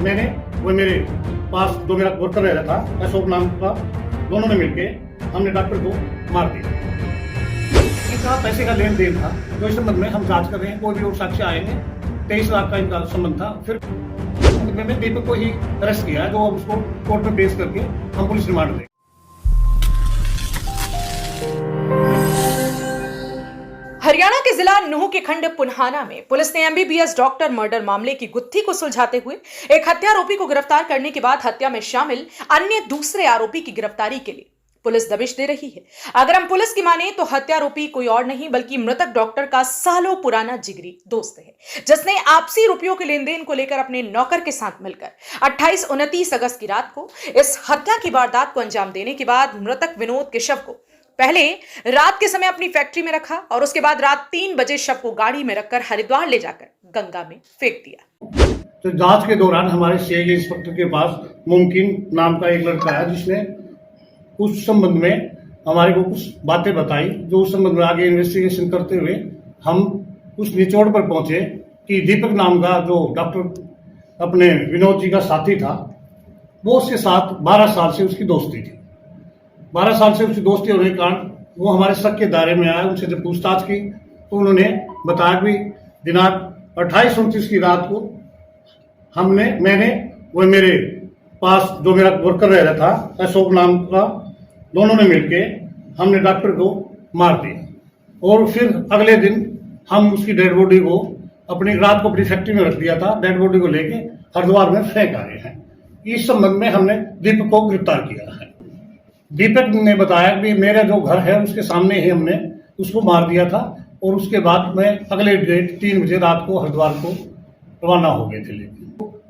मैंने वो मेरे पास जो मेरा वर्कर रह रहा था अशोक नाम का, दोनों ने मिलके हमने डॉक्टर को मार दिया। इनका पैसे का लेन देन था, तो इस संबंध में हम जांच कर रहे हैं। कोई भी और साक्ष्य आएंगे। 23 लाख का इनका संबंध था। फिर मैंने दीपक को ही अरेस्ट किया है, जो उसको कोर्ट में पेश करके हम पुलिस रिमांड देंगे। हरियाणा के जिला नूंह के खंड पुन्हाना में पुलिस ने एमबीबीएस डॉक्टर मर्डर मामले की गुत्थी को सुलझाते हुए एक हत्या आरोपी को गिरफ्तार करने के बाद हत्या में शामिल अन्य दूसरे आरोपी की गिरफ्तारी के लिए पुलिस दबिश दे रही है। अगर हम पुलिस की माने तो हत्या आरोपी कोई और नहीं बल्कि मृतक डॉक्टर का सालों पुराना जिगरी दोस्त है, जिसने आपसी रुपयों के लेन देन को लेकर अपने नौकर के साथ मिलकर 28-29 अगस्त की रात को इस हत्या की वारदात को अंजाम देने के बाद मृतक विनोद के शव को पहले रात के समय अपनी फैक्ट्री में रखा और उसके बाद रात 3 बजे शव को गाड़ी में रखकर हरिद्वार ले जाकर गंगा में फेंक दिया। तो जांच के दौरान हमारे सीआईए इंस्पेक्टर के पास मुमकिन नाम का एक लड़का है, जिसने उस संबंध में हमारे को कुछ बातें बताई, जो उस संबंध में आगे इन्वेस्टिगेशन करते हुए हम उस निचोड़ पर पहुंचे कि दीपक नाम का जो डॉक्टर अपने विनोद जी का साथी था, वो उसके साथ 12 साल से उसकी दोस्ती थी। 12 साल से उसकी दोस्ती होने के कारण वो हमारे शक के दायरे में आया। उनसे जब पूछताछ की तो उन्होंने बताया कि दिनांक 28-29 की रात को मैंने वो मेरे पास जो मेरा वर्कर रह रहा था अशोक नाम का, दोनों ने मिलके हमने डॉक्टर को मार दिया और फिर अगले दिन हम उसकी डेड बॉडी को रात को अपनी फैक्ट्री में रख दिया था। डेड बॉडी को लेके हरिद्वार में फेंक आए हैं। इस संबंध में हमने दीपक को गिरफ्तार किया है। दीपक ने बताया कि मेरा जो घर है उसके सामने ही हमने उसको मार दिया था और उसके बाद मैं अगले डेट 3 बजे रात को हरिद्वार को रवाना हो गए थे। लेकिन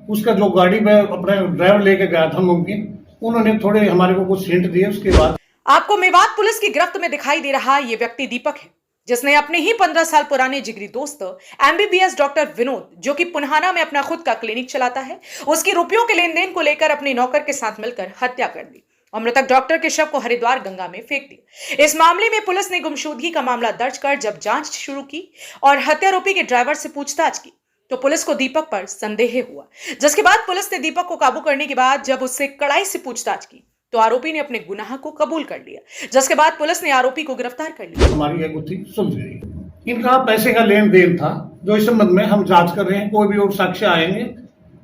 उसका जो गाड़ी में अपना ड्राइवर लेके गया था मुमकिन, उन्होंने थोड़े हमारे को कुछ हिंट दिए। उसके बाद आपको मेवात पुलिस की गिरफ्त में दिखाई दे रहा ये व्यक्ति दीपक है, जिसने अपने ही 15 साल पुराने जिगरी दोस्त एमबीबीएस डॉक्टर विनोद, जो कि पुन्हाना में अपना खुद का क्लिनिक चलाता है, उसकी रुपयों के लेन देन को लेकर अपने नौकर के साथ मिलकर हत्या कर दी और मृतक डॉक्टर के शव को हरिद्वार गंगा में फेंक दिया। इस मामले में पुलिस ने गुमशुदगी का मामला दर्ज कर जब जांच शुरू की और हत्यारोपी के ड्राइवर से पूछताछ की तो पुलिस को दीपक पर संदेह हुआ, जिसके बाद पुलिस ने दीपक को काबू करने के बाद जब उससे कड़ाई से पूछताछ की तो आरोपी ने अपने गुनाह को कबूल कर लिया, जिसके बाद पुलिस ने आरोपी को गिरफ्तार कर लिया। हमारी यह गुत्थी सुलझ गई। इनका पैसे का लेन देन था, जो इस संबंध में हम जांच कर रहे हैं। कोई भी और साक्ष्य आएंगे।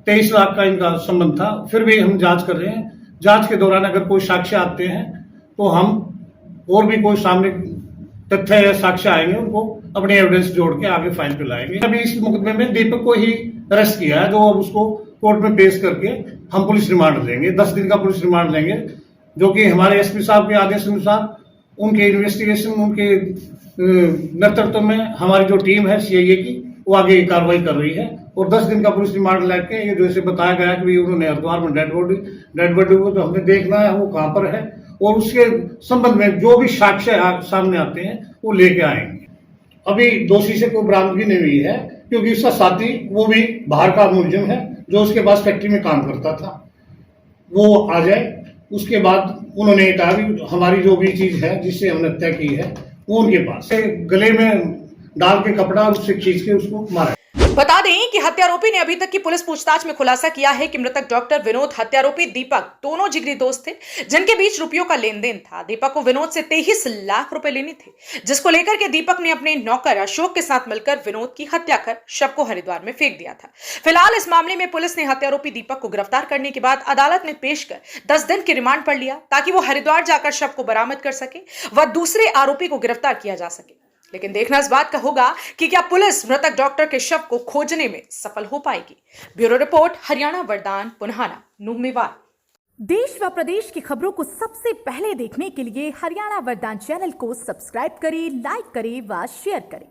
23 लाख का इनका संबंध था, फिर भी हम जांच कर रहे हैं। जांच के दौरान अगर कोई साक्ष्य आते हैं तो हम और भी कोई सामने तथ्य या साक्ष्य आएंगे, उनको अपने एविडेंस जोड़ के आगे फाइल पे लाएंगे। अभी इस मुकदमे में दीपक को ही अरेस्ट किया है, जो अब उसको कोर्ट में पेश करके हम पुलिस रिमांड देंगे। 10 दिन का पुलिस रिमांड देंगे, जो कि हमारे एसपी साहब के आदेश अनुसार उनके इन्वेस्टिगेशन, उनके नेतृत्व में हमारी जो टीम है सीआईए की, वो आगे कार्रवाई कर रही है। और 10 दिन का पुलिस रिमांड लेके, ये जैसे बताया गया कि उन्होंने हरिद्वार में डेड बॉडी को तो हमने देखना है वो कहाँ पर है, और उसके संबंध में जो भी साक्ष्य सामने आते हैं वो लेके आएंगे। अभी दोषी से कोई बरामदगी नहीं हुई है, क्योंकि उसका साथी वो भी बाहर का मुलजिम है, जो उसके पास फैक्ट्री में काम करता था। वो आ जाए, उसके बाद उन्होंने कहा कि हमारी जो भी चीज है जिससे हमने हत्या की है वो उनके पास गले में डाल के कपड़ा उससे खींच के उसको मारा। बता दें कि हत्यारोपी ने अभी तक की पुलिस पूछताछ में खुलासा किया है कि मृतक डॉक्टर विनोद, हत्यारोपी दीपक दोनों जिगरी दोस्त थे, जिनके बीच रुपयों का लेन देन था। दीपक को विनोद से 23 लाख रुपए लेने थे, जिसको लेकर के दीपक ने अपने नौकर अशोक के साथ मिलकर विनोद की हत्या कर शव को हरिद्वार में फेंक दिया था। फिलहाल इस मामले में पुलिस ने हत्यारोपी दीपक को गिरफ्तार करने के बाद अदालत में पेश कर 10 दिन के रिमांड पर लिया, ताकि वो हरिद्वार जाकर शव को बरामद कर सके व दूसरे आरोपी को गिरफ्तार किया जा सके। लेकिन देखना इस बात का होगा कि क्या पुलिस मृतक डॉक्टर के शव को खोजने में सफल हो पाएगी। ब्यूरो रिपोर्ट, हरियाणा वरदान, पुन्हाना, नूंह मेवात। देश व प्रदेश की खबरों को सबसे पहले देखने के लिए हरियाणा वरदान चैनल को सब्सक्राइब करें, लाइक करें व शेयर करें।